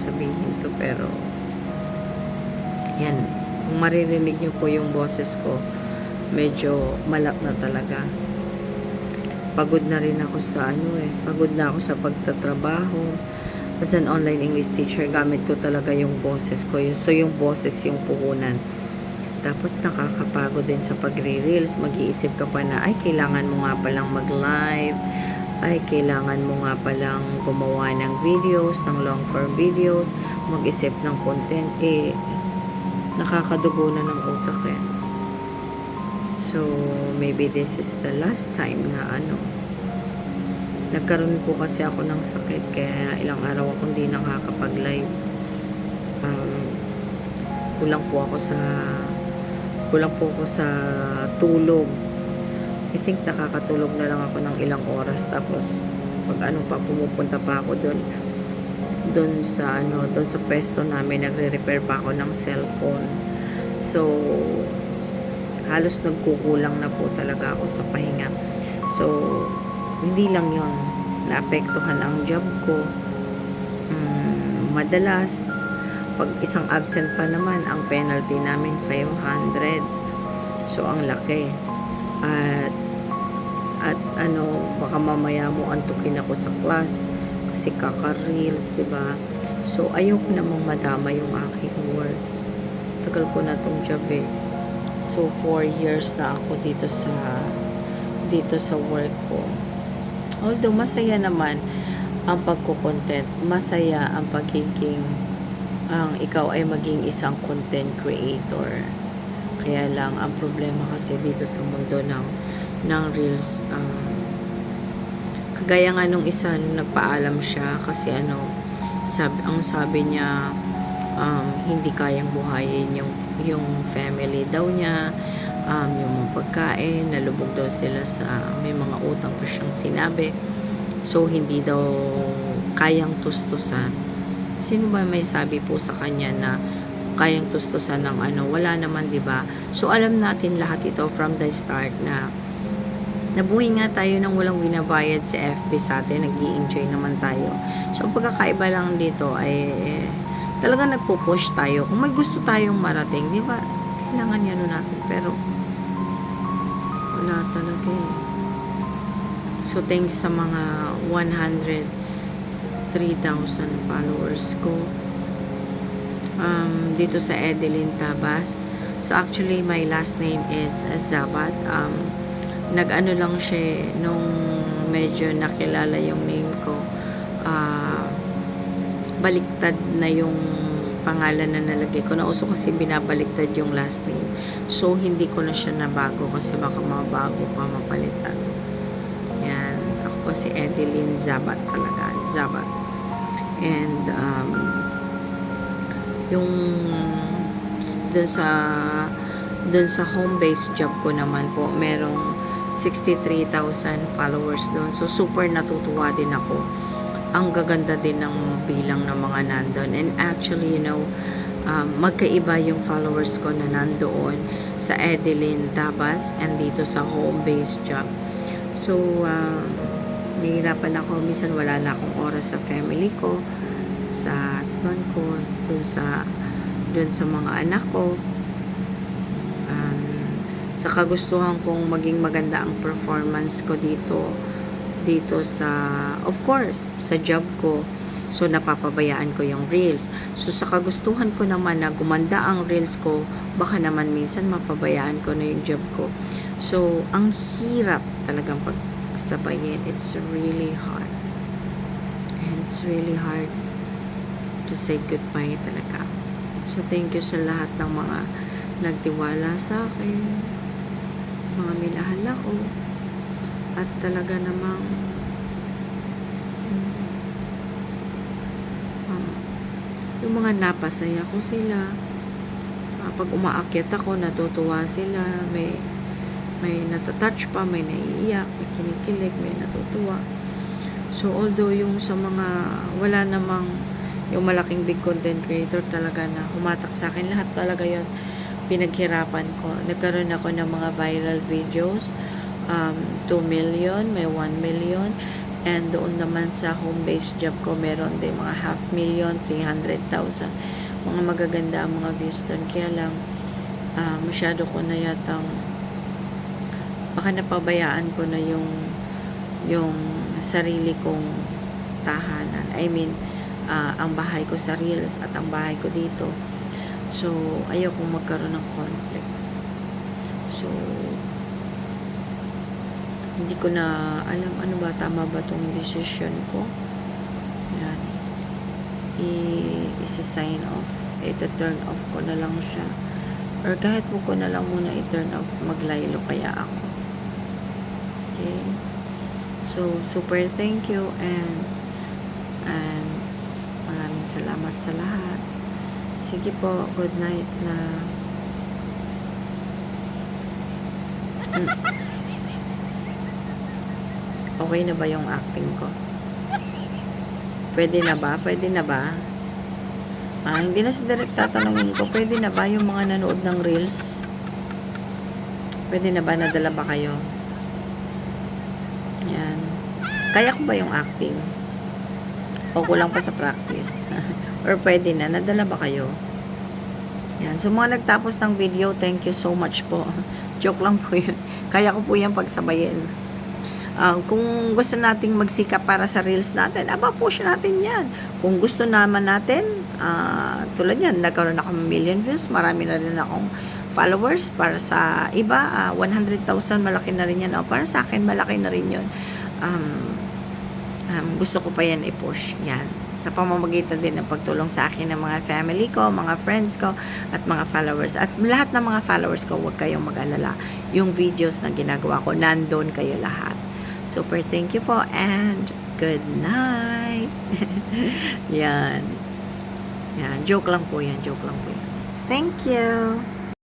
sabihin to, pero yan, kung maririnig nyo po yung boses ko, medyo malak na talaga. Pagod na rin ako sa pagod na ako sa pagtatrabaho as an online English teacher. Gamit ko talaga yung boses ko, so yung boses yung puhunan. Tapos nakakapagod din sa pagre-reels. Mag-iisip ka pa na, ay kailangan mo nga palang mag-live, ay kailangan mo nga palang gumawa ng videos, ng long form videos, mag-isip ng content, nakakadugo na ng utak eh. So maybe this is the last time na nagkaroon po kasi ako ng sakit, kaya ilang araw akong hindi nakakapag-live. Kulang po ako sa tulog. I think nakakatulog na lang ako ng ilang oras, tapos pag pumupunta pa ako doon sa pwesto namin, nagre-repair pa ako ng cellphone. So halos nagkukulang na po talaga ako sa pahinga. So hindi lang yon, naapektuhan ang job ko. Madalas pag isang absent pa naman, ang penalty namin 500. So ang laki. At baka mamaya mo antukin ako sa class kasi kaka-reels, diba? So ayoko namang madama yung aking work. Tagal ko na tong job eh. So 4 years na ako dito sa work ko. Although masaya naman ang pagko-content, masaya ang pagiging ikaw ay maging isang content creator. Kaya lang ang problema kasi dito sa mundo ng reels, kagaya nga nung isa, nung nagpaalam siya kasi sabi niya, hindi kayang buhayin yung family daw niya, yung pagkain, nalubog daw sila sa, may mga utang pa siyang sinabi, so hindi daw kayang tustusan. Sino ba may sabi po sa kanya na kayang tustusan ng wala naman, diba? So alam natin lahat ito from the start na nabuhay nga tayo nang walang binabayad sa FB sa atin, nag-i-enjoy naman tayo. So ang pagkakaiba lang dito ay talaga nagpo-push tayo. Kung may gusto tayong marating, diba? Kailangan yan natin, pero wala talaga eh. So thanks sa mga 103,000 followers ko dito sa Edeline Tabas. So actually my last name is Zabat. Nag-ano lang siya nung medyo nakilala yung name ko, baliktad na yung pangalan na nalagay ko. Nauso kasi binabaliktad yung last name, so hindi ko na siya nabago kasi baka mabago pa, mapalitan. Yan, ako po si Edeline Zabat talaga, Zabat. And yung dun sa home-based job ko naman po, merong 63,000 followers doon. So super natutuwa din ako. Ang gaganda din ng bilang ng mga nandun. And actually, magkaiba yung followers ko na nandoon sa Edeline Tabas and dito sa home-based job. So nahihirapan ako, minsan wala na akong oras sa family ko, sa husband ko, dun sa mga anak ko, sa kagustuhan kong maging maganda ang performance ko dito sa, of course, sa job ko. So napapabayaan ko yung reels. So sa kagustuhan ko naman na gumanda ang reels ko, baka naman minsan mapabayaan ko na yung job ko. So ang hirap talagang pagsabayin. It's really hard. And it's really hard to say goodbye talaga. So thank you sa lahat ng mga nagtiwala sa akin, mga minahal ako, at talaga namang yung mga napasaya ko sila. Pag umaakyat ako, natutuwa sila, may natatouch pa, may naiiyak, may kinikilig, may natutuwa. So although yung sa mga wala namang yung malaking big content creator talaga na humatak sa akin, lahat talaga yon pinaghirapan ko. Nagkaroon ako ng mga viral videos, 2 million, may 1 million, And doon naman sa home-based job ko, meron din mga 500,000, 300,000. Mga magaganda ang mga views doon. Kaya lang, masyado ko na yatang, baka napabayaan ko na yung sarili kong tahanan. I mean, ang bahay ko sa Reels at ang bahay ko dito. So, ayaw kong magkaroon ng conflict. So, hindi ko na alam ano ba, tama ba tong decision ko. Yan. Isa-sign off. Ita-turn off ko na lang siya. Or kahit po ko na lang muna i-turn off, maglaylo kaya ako. Okay. So, super thank you and maraming salamat sa lahat. Sige po, good night na. Okay na ba yung acting ko? Pwede na ba? Pwede na ba? Hindi na si direct tatanungin ko. Pwede na ba yung mga nanood ng Reels? Pwede na ba? Nadala ba kayo? Yan. Kaya ko ba yung acting? O kulang pa sa practice? Or pwede na? Nadala ba kayo? Yan. So, mga nagtapos ng video, thank you so much po. Joke lang po yun. Kaya ko po yan pagsabayin. Kung gusto nating magsikap para sa Reels natin, push natin yan. Kung gusto naman natin, tulad yan, nagkaroon ako ng million views, marami na rin akong followers. Para sa iba, 100,000, malaki na rin yan. Para sa akin, malaki na rin yun. Gusto ko pa yan i-push. Yan. Sa pamamagitan din ng pagtulong sa akin ng mga family ko, mga friends ko, at mga followers. At lahat ng mga followers ko, huwag kayong mag-alala. Yung videos na ginagawa ko, nandun kayo lahat. Super thank you po and good night. Yan. Yan. Joke lang po yan. Joke lang po yan. Thank you.